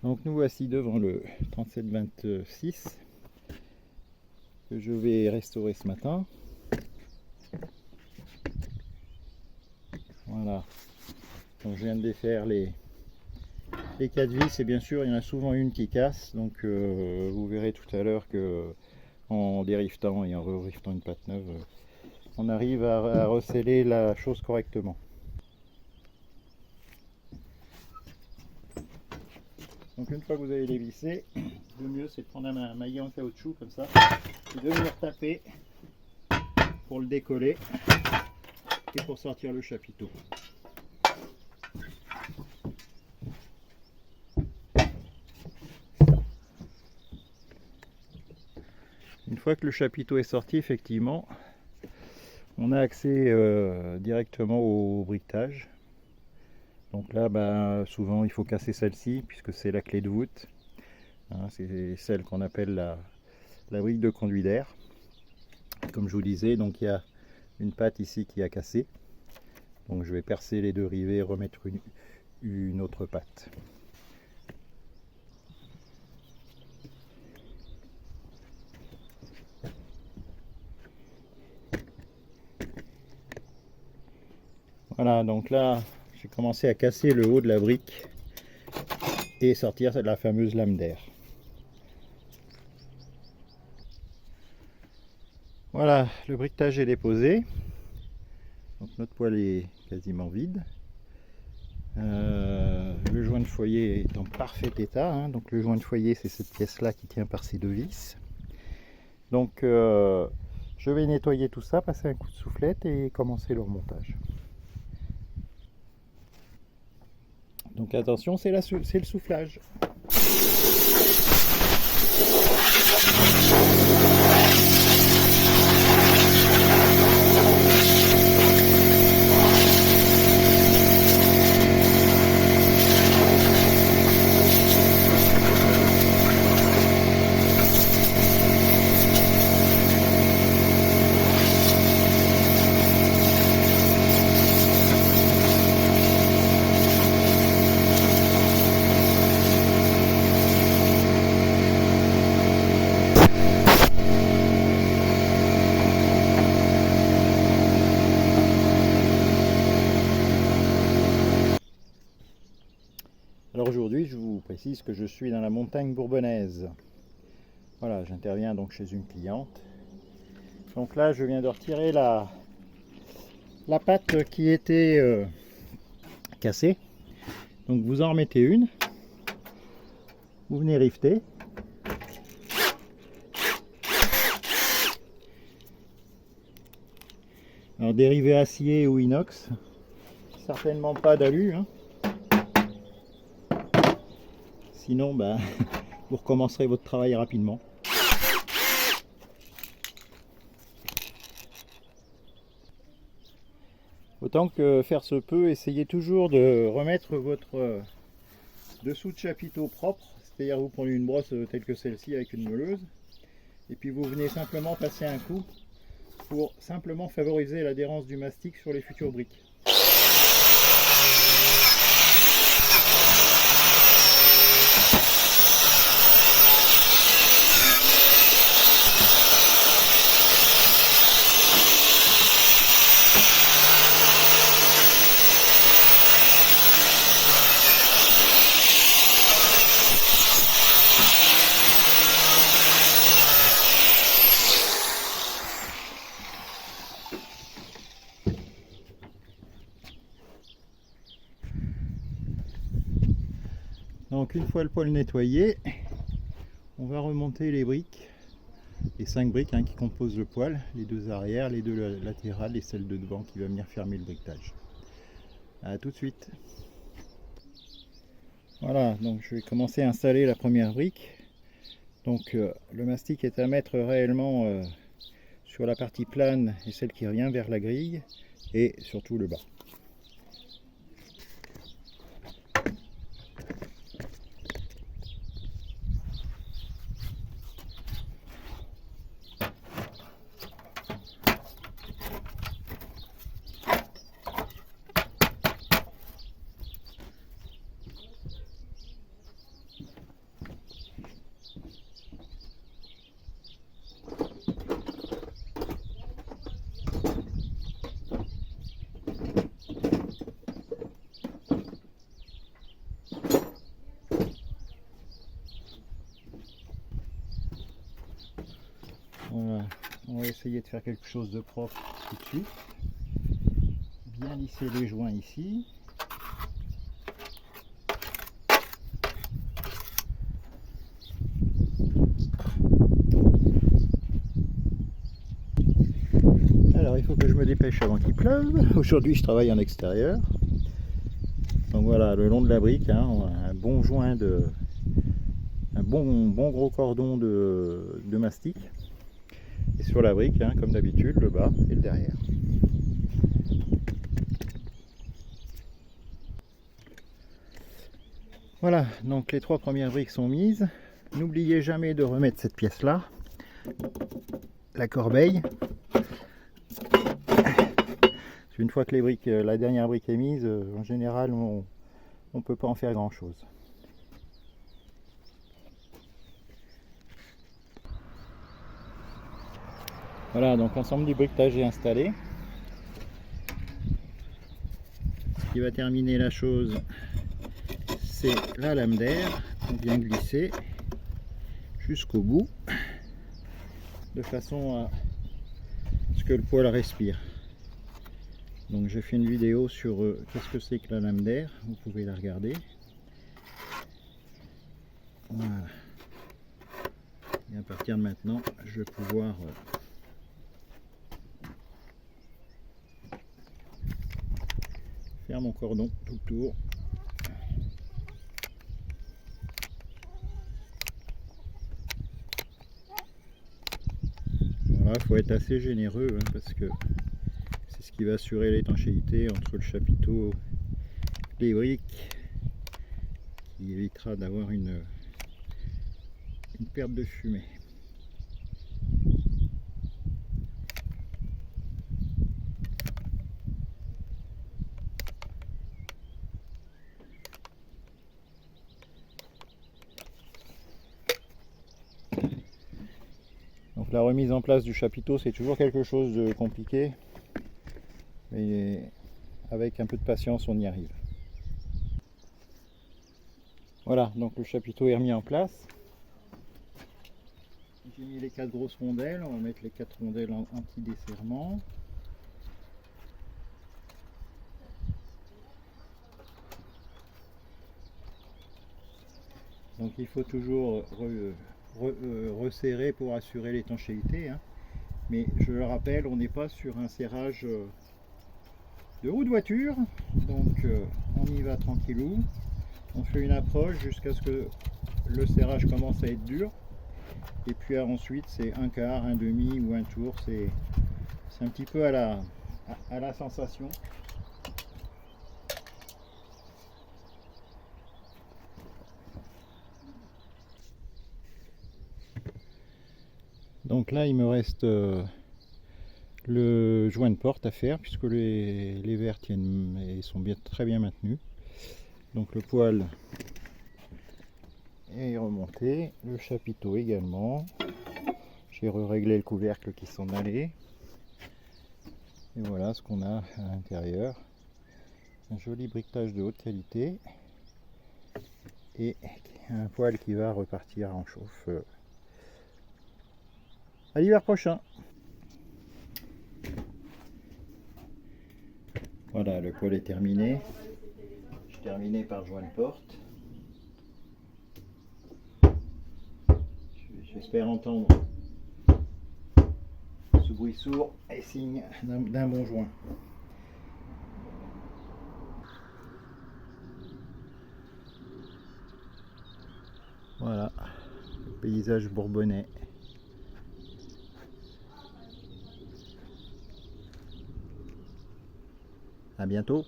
Donc nous voici devant le 3726 que je vais restaurer ce matin. Voilà. Donc je viens de défaire les 4 vis et bien sûr il y en a souvent une qui casse. Donc vous verrez tout à l'heure que en dériftant et en re-riftant une patte neuve, on arrive à resceller la chose correctement. Donc une fois que vous avez dévissé, le mieux c'est de prendre un maillet en caoutchouc comme ça et de venir taper pour le décoller et pour sortir le chapiteau. Une fois que le chapiteau est sorti, effectivement, on a accès directement au briquetage. Donc là, souvent il faut casser celle-ci puisque c'est la clé de voûte. Hein, c'est celle qu'on appelle la brique de conduit d'air. Comme je vous disais, donc il y a une patte ici qui a cassé. Donc je vais percer les deux rivets et remettre une autre patte. Voilà, donc là j'ai commencé à casser le haut de la brique et sortir la fameuse lame d'air. Voilà, le briquetage est déposé. Donc notre poêle est quasiment vide. Le joint de foyer est en parfait état. Hein. Donc le joint de foyer, c'est cette pièce-là qui tient par ces deux vis. Donc je vais nettoyer tout ça, passer un coup de soufflette et commencer le remontage. Donc attention, c'est le soufflage. Alors aujourd'hui, je vous précise que je suis dans la montagne bourbonnaise. Voilà, j'interviens donc chez une cliente. Donc là, je viens de retirer la patte qui était cassée. Donc vous en remettez une. Vous venez rifter. Alors dérivé acier ou inox, certainement pas d'alu. Hein. Sinon, vous recommencerez votre travail rapidement. Autant que faire se peut, essayez toujours de remettre votre dessous de chapiteau propre, c'est-à-dire vous prenez une brosse telle que celle-ci avec une meuleuse, et puis vous venez simplement passer un coup pour simplement favoriser l'adhérence du mastic sur les futures briques. Donc une fois le poêle nettoyé, on va remonter les briques, les 5 briques qui composent le poêle, les deux arrières, les deux latérales et celle de devant qui va venir fermer le briquetage. A tout de suite. Voilà, donc je vais commencer à installer la première brique. Donc le mastic est à mettre réellement sur la partie plane et celle qui revient vers la grille et surtout le bas. essayer de faire quelque chose de propre tout de suite. Bien lisser les joints ici. Alors il faut que je me dépêche avant qu'il pleuve. Aujourd'hui je travaille en extérieur. Donc voilà, le long de la brique, hein, un bon joint de... un bon gros cordon de mastic. Et sur la brique, hein, comme d'habitude, le bas et le derrière. Voilà, donc les 3 premières briques sont mises. N'oubliez jamais de remettre cette pièce là, la corbeille. Une fois que les briques, la dernière brique est mise, en général on ne peut pas en faire grand chose. Voilà, donc l'ensemble du briquetage est installé. Ce qui va terminer la chose, c'est la lame d'air qu'on vient glisser jusqu'au bout, de façon à ce que le poêle respire. Donc j'ai fait une vidéo sur qu'est-ce que c'est que la lame d'air, vous pouvez la regarder. Voilà. Et à partir de maintenant, je vais pouvoir faire mon cordon tout le tour. Voilà, il faut être assez généreux hein, parce que c'est ce qui va assurer l'étanchéité entre le chapiteau et les briques, qui évitera d'avoir une perte de fumée. Donc la remise en place du chapiteau, c'est toujours quelque chose de compliqué, mais avec un peu de patience on y arrive. Voilà, donc le chapiteau est remis en place. J'ai mis les 4 grosses rondelles, on va mettre les 4 rondelles en anti-desserrement. Donc il faut toujours resserrer pour assurer l'étanchéité, hein. Mais je le rappelle, on n'est pas sur un serrage de roue de voiture, donc on y va tranquillou. On fait une approche jusqu'à ce que le serrage commence à être dur. Et puis ensuite c'est un quart, un demi ou un tour, c'est un petit peu à la sensation. Donc là il me reste le joint de porte à faire puisque les verres tiennent et sont très bien maintenus. Donc le poêle est remonté, le chapiteau également. J'ai réglé le couvercle qui s'en allait. Et voilà ce qu'on a à l'intérieur. Un joli briquetage de haute qualité et un poêle qui va repartir en chauffe à l'hiver prochain. Voilà, le poêle est terminé. Je terminé par le joint de porte. J'espère entendre ce bruit sourd et signe d'un bon joint. Voilà, le paysage bourbonnais. À bientôt.